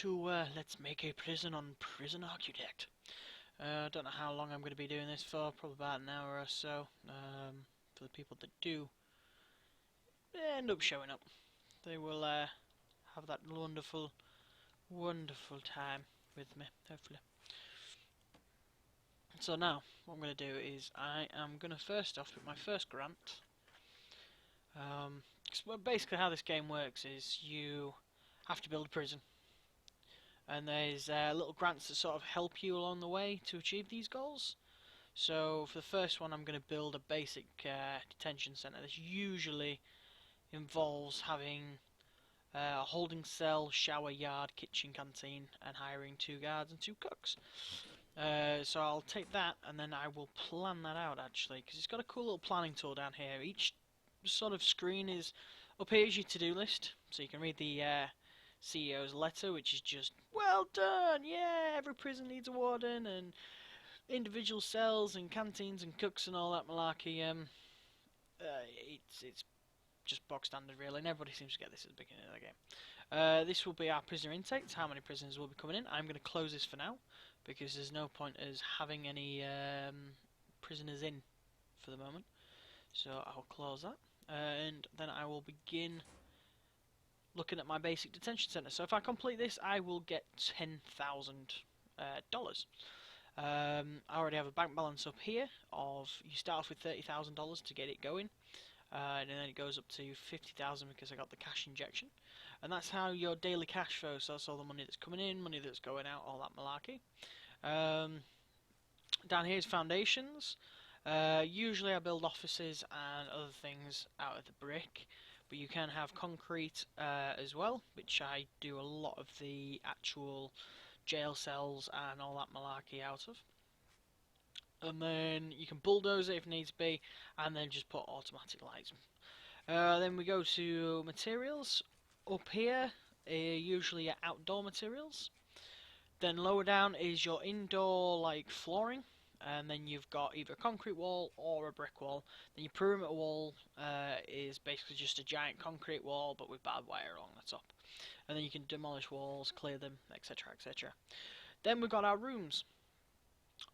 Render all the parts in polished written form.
to Let's Make a Prison on Prison Architect. I don't know how long I'm going to be doing this for, probably about an hour or so, for the people that do end up showing up. They will have that wonderful, wonderful time with me, hopefully. So now, what I'm going to do is I am going to first off pick my first grant. Basically how this game works is you have to build a prison. And there's little grants that sort of help you along the way to achieve these goals. So for the first one I'm going to build a basic detention centre. This usually involves having a holding cell, shower yard, kitchen, canteen, and hiring 2 guards and 2 cooks. So I'll take that and then I will plan that out actually, because it's got a cool little planning tool down here. Each sort of screen is up here is your to-do list, so you can read the CEO's letter, which is just, well done, yeah, every prison needs a warden, and individual cells, and canteens, and cooks, and all that malarkey. It's just bog standard, really, and everybody seems to get this at the beginning of the game. This will be our prisoner intakes, how many prisoners will be coming in. I'm going to close this for now, because there's no point as having any prisoners in for the moment. So I'll close that, and then I will begin looking at my basic detention centre. So if I complete this, I will get $10,000. I already have a bank balance up here of, you start off with $30,000 to get it going, and then it goes up to 50,000 because I got the cash injection, and that's how your daily cash flows. So that's all the money that's coming in, money that's going out, all that malarkey. Down here is foundations. Usually I build offices and other things out of the brick, but you can have concrete as well, which I do a lot of the actual jail cells and all that malarkey out of. And then you can bulldoze it if needs be, and then just put automatic lights. Then we go to materials. Up here are usually your outdoor materials. Then lower down is your indoor like flooring. And then you've got either a concrete wall or a brick wall. Then your perimeter wall is basically just a giant concrete wall, but with barbed wire along the top. And then you can demolish walls, clear them, etc, etc. Then we've got our rooms.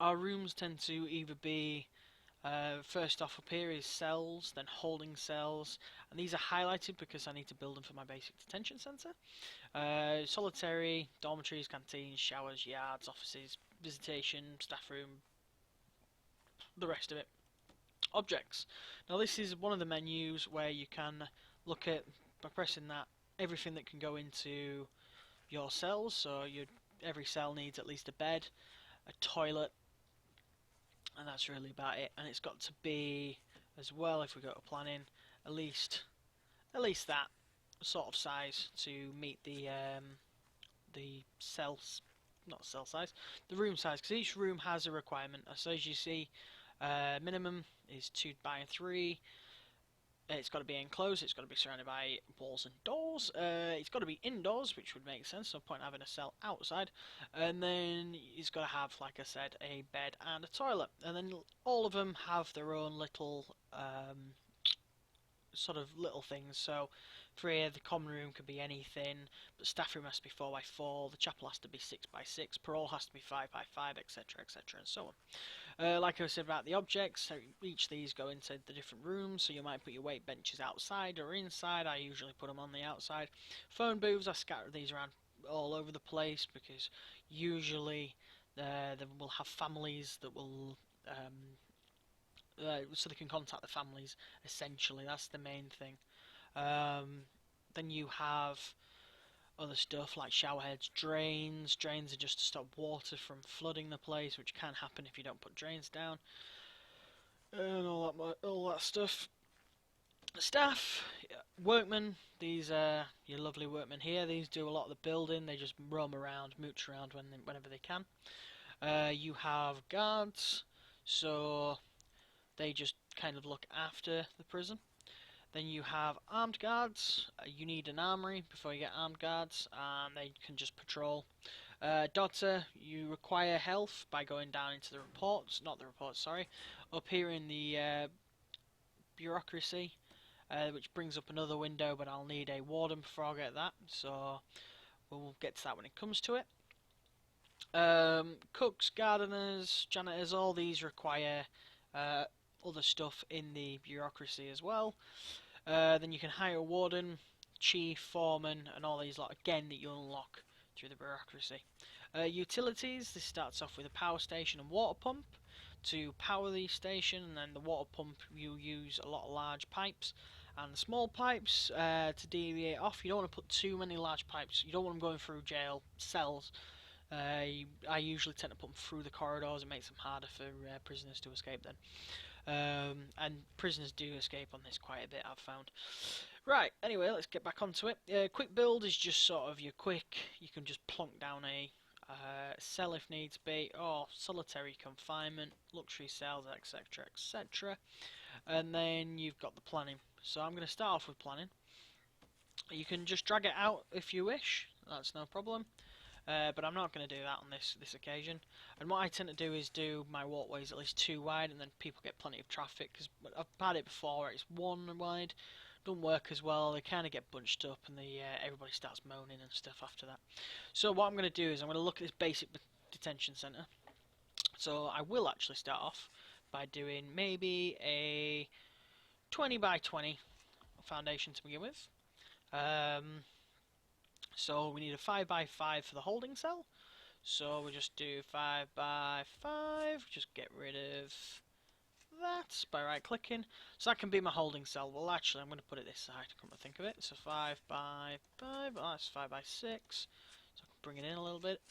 Our rooms tend to either be, first off up here is cells, then holding cells, and these are highlighted because I need to build them for my basic detention centre. Solitary, dormitories, canteens, showers, yards, offices, visitation, staff room, the rest of it. Objects. Now this is one of the menus where you can look at, by pressing that, everything that can go into your cells. So every cell needs at least a bed, a toilet, and that's really about it. And it's got to be, as well, if we go to planning, at least that sort of size to meet the cells, not cell size, the room size, because each room has a requirement. So as you see, minimum is 2 by 3. It's got to be enclosed, it's got to be surrounded by walls and doors, it's got to be indoors, which would make sense, no point having a cell outside, and then it's got to have, like I said, a bed and a toilet, and then all of them have their own little sort of little things. So for here, the common room can be anything, but staff room has to be 4 by 4, the chapel has to be 6 by 6, parole has to be 5 by 5, etc, etc, and so on. Like I said about the objects, so each of these go into the different rooms, so you might put your weight benches outside or inside. I usually put them on the outside. Phone booths, I scatter these around all over the place because usually they will have families that will so they can contact the families, essentially. That's the main thing. Then you have other stuff like shower heads, drains. Drains are just to stop water from flooding the place, which can happen if you don't put drains down, and all that stuff. Staff, workmen. These are your lovely workmen here. These do a lot of the building. They just roam around, mooch around whenever they can. You have guards, so they just kind of look after the prison. Then you have armed guards. You need an armory before you get armed guards, and they can just patrol. Doctor, you require health by going down into the reports, not the reports, sorry, up here in the bureaucracy, which brings up another window, but I'll need a warden before I get that. So We'll get to that when it comes to it. Cooks, gardeners, janitors, all these require other stuff in the bureaucracy as well. Then you can hire a warden, chief, foreman, and all these lot again that you unlock through the bureaucracy. Utilities, this starts off with a power station and water pump to power the station, and then the water pump you use a lot of large pipes and small pipes to deviate off. You don't want to put too many large pipes, you don't want them going through jail cells. I usually tend to put them through the corridors. It makes them harder for prisoners to escape then. And prisoners do escape on this quite a bit, I've found. Right, anyway, let's get back onto it. Quick build is just sort of your quick, you can just plonk down a cell if needs be, or solitary confinement, luxury cells, etc, etc. And then you've got the planning. So I'm going to start off with planning. You can just drag it out if you wish, that's no problem. But I'm not going to do that on this occasion. And what I tend to do is do my walkways at least 2 wide, and then people get plenty of traffic, because I've had it before where it's 1 wide, don't work as well, they kind of get bunched up, and everybody starts moaning and stuff after that. So what I'm going to do is I'm going to look at this basic detention centre. So I will actually start off by doing maybe a 20 by 20 foundation to begin with. So we need a 5 by 5 for the holding cell. So we just do 5 by 5, just get rid of that by right clicking. So that can be my holding cell. Well, actually I'm going to put it this side, come to think of it. So 5 by 5, oh, that's 5 by 6. So I can bring it in a little bit.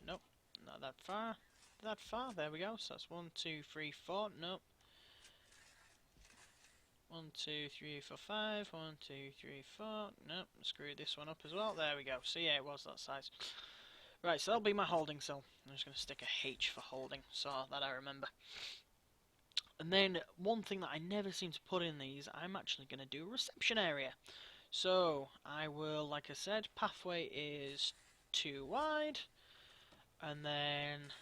Nope, not that far. That far, there we go. So that's 1, 2, 3, 4, nope. 1, 2, 3, 4, 5. 1, 2, 3, 4. Nope, screw this one up as well. There we go. So yeah, it was that size. Right, so that'll be my holding cell. I'm just going to stick a H for holding, so that I remember. And then one thing that I never seem to put in these, I'm actually going to do a reception area. So I will, like I said, pathway is 2 wide, and then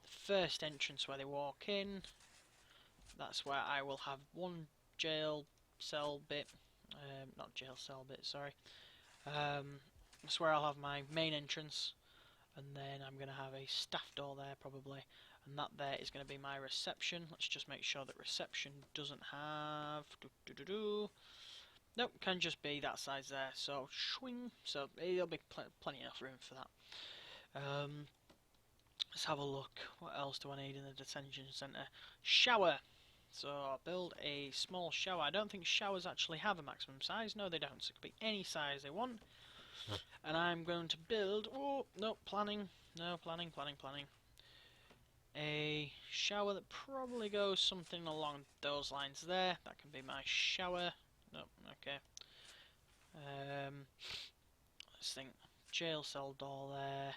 the first entrance where they walk in, that's where I will have 1 jail cell bit, not jail cell bit, sorry. That's where I'll have my main entrance, and then I'm going to have a staff door there probably, and that there is going to be my reception. Let's just make sure that reception doesn't have nope, can just be that size there, so swing, so there'll be plenty enough room for that. Let's have a look, what else do I need in the detention centre? Shower. So I'll build a small shower. I don't think showers actually have a maximum size. No, they don't. So it could be any size they want. And I'm going to build... Oh, no, planning. No, planning. A shower that probably goes something along those lines there. That can be my shower. Nope, okay. Let's think. Jail cell door there.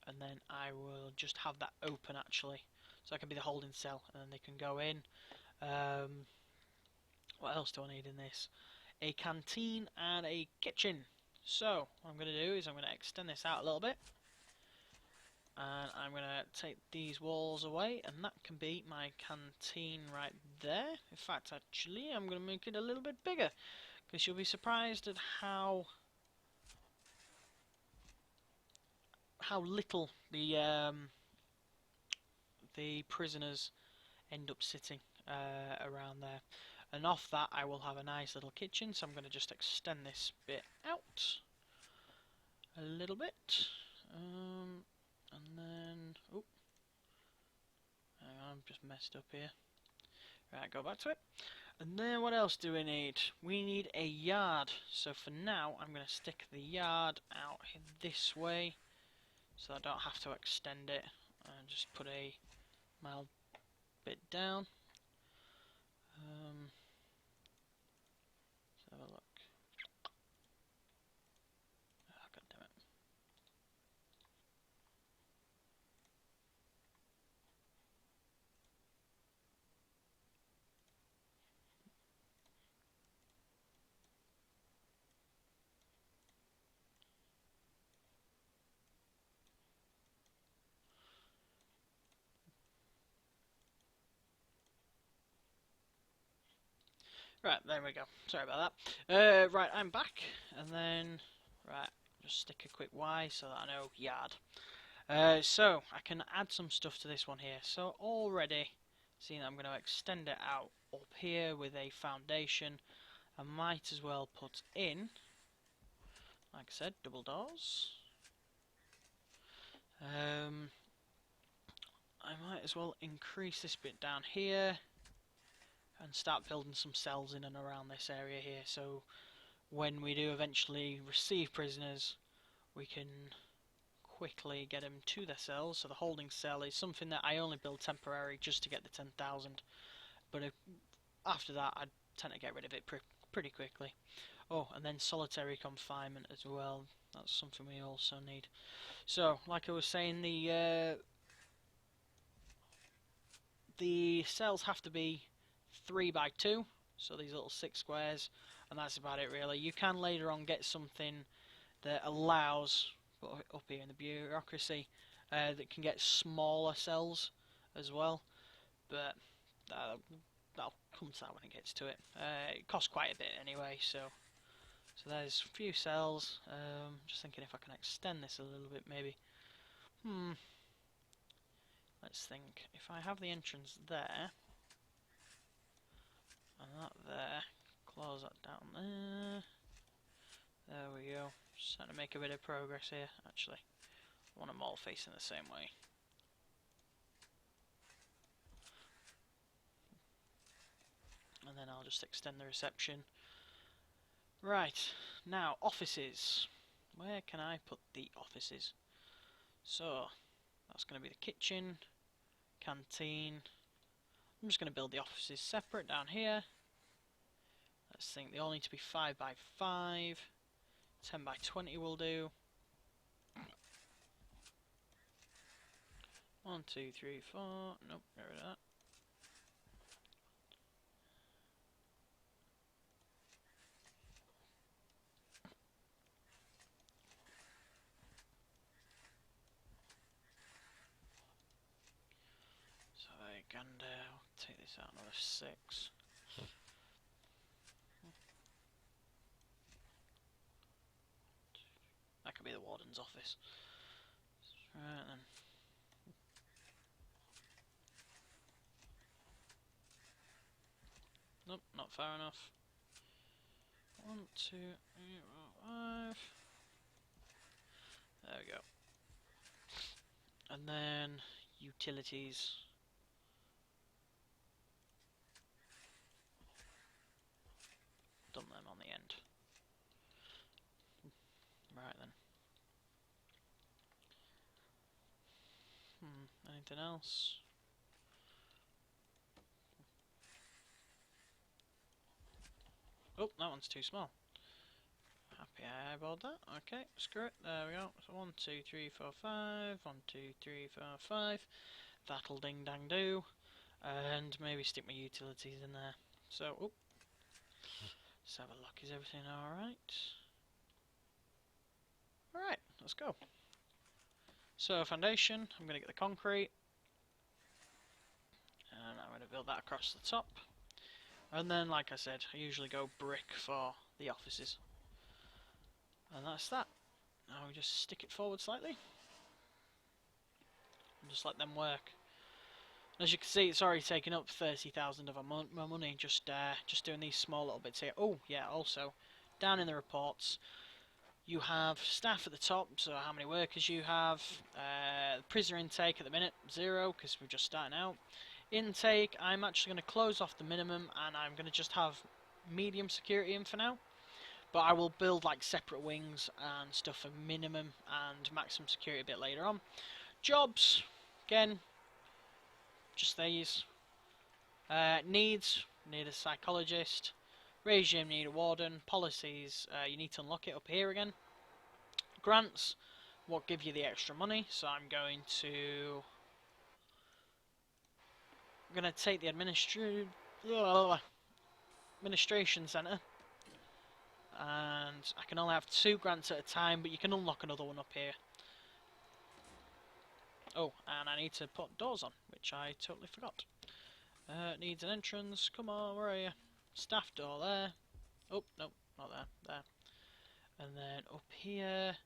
And then I will just have that open actually. So that can be the holding cell. And then they can go in. What else do I need in this? A canteen and a kitchen. So what I'm going to do is I'm going to extend this out a little bit, and I'm going to take these walls away, and that can be my canteen right there. In fact, actually I'm going to make it a little bit bigger, because you'll be surprised at how little the prisoners end up sitting around there. And off that I will have a nice little kitchen, so I'm going to just extend this bit out a little bit, and then, oh, hang on, I'm just messed up here. Right, go back to it. And then what else do we need? We need a yard, so for now I'm going to stick the yard out this way, so I don't have to extend it, and just put a mild bit down. Let's have a look. Oh, God damn it. Right, there we go. Sorry about that. Right, I'm back, and then, right, Just stick a quick Y so that I know yard. So I can add some stuff to this one here. So already, seeing that I'm going to extend it out up here with a foundation, I might as well put in, like I said, double doors. I might as well increase this bit down here and start building some cells in and around this area here, so when we do eventually receive prisoners, we can quickly get them to their cells. So the holding cell is something that I only build temporary just to get the 10,000, but after that I tend to get rid of it pretty quickly. Oh, and then solitary confinement as well, that's something we also need. So, like I was saying, the cells have to be 3 by 2, so these little 6 squares, and that's about it really. You can later on get something that allows, up here in the bureaucracy, that can get smaller cells as well, but that'll come to that when it gets to it. It costs quite a bit anyway, so there's a few cells. Just thinking if I can extend this a little bit maybe. Let's think, if I have the entrance there, and that there, close that down there, there we go. Just trying to make a bit of progress here, actually. I want them all facing the same way. And then I'll just extend the reception. Right, now offices. Where can I put the offices? So, that's going to be the kitchen, canteen. I'm just going to build the offices separate down here. Let's think, they all need to be 5 by 5. 10 by 20 will do. 1, 2, 3, 4. Nope, get rid of that. So I can take this out another 6. That could be the warden's office. Right then. Nope, not far enough. 1, 2, 3, 4, 5. There we go. And then utilities. Done them on the end. Right then. Anything else? Oh, that one's too small. Happy I eyeballed that. Okay, screw it. There we go. So 1, 2, 3, 4, 5. 1, 2, 3, 4, 5. That'll ding dang do. And maybe stick my utilities in there. So, oh. Let's have a look. Is everything alright? Alright, let's go. So, foundation. I'm going to get the concrete. And I'm going to build that across the top. And then, like I said, I usually go brick for the offices. And that's that. Now we just stick it forward slightly. And just let them work. As you can see, it's already taken up 30,000 of my money just doing these small little bits here. Oh, yeah, also, down in the reports, you have staff at the top, so how many workers you have. Prisoner intake at the minute, 0, because we're just starting out. Intake, I'm actually going to close off the minimum, and I'm going to just have medium security in for now. But I will build like separate wings and stuff for minimum and maximum security a bit later on. Jobs, again, just these. Needs, need a psychologist. Regime, need a warden. Policies, you need to unlock it up here again. Grants, what give you the extra money. So I'm going to take the administration centre. And I can only have 2 grants at a time, but you can unlock another one up here. Oh, and I need to put doors on, which I totally forgot. Needs an entrance. Come on, where are you? Staff door there. Oh, no, not there. There. And then up here,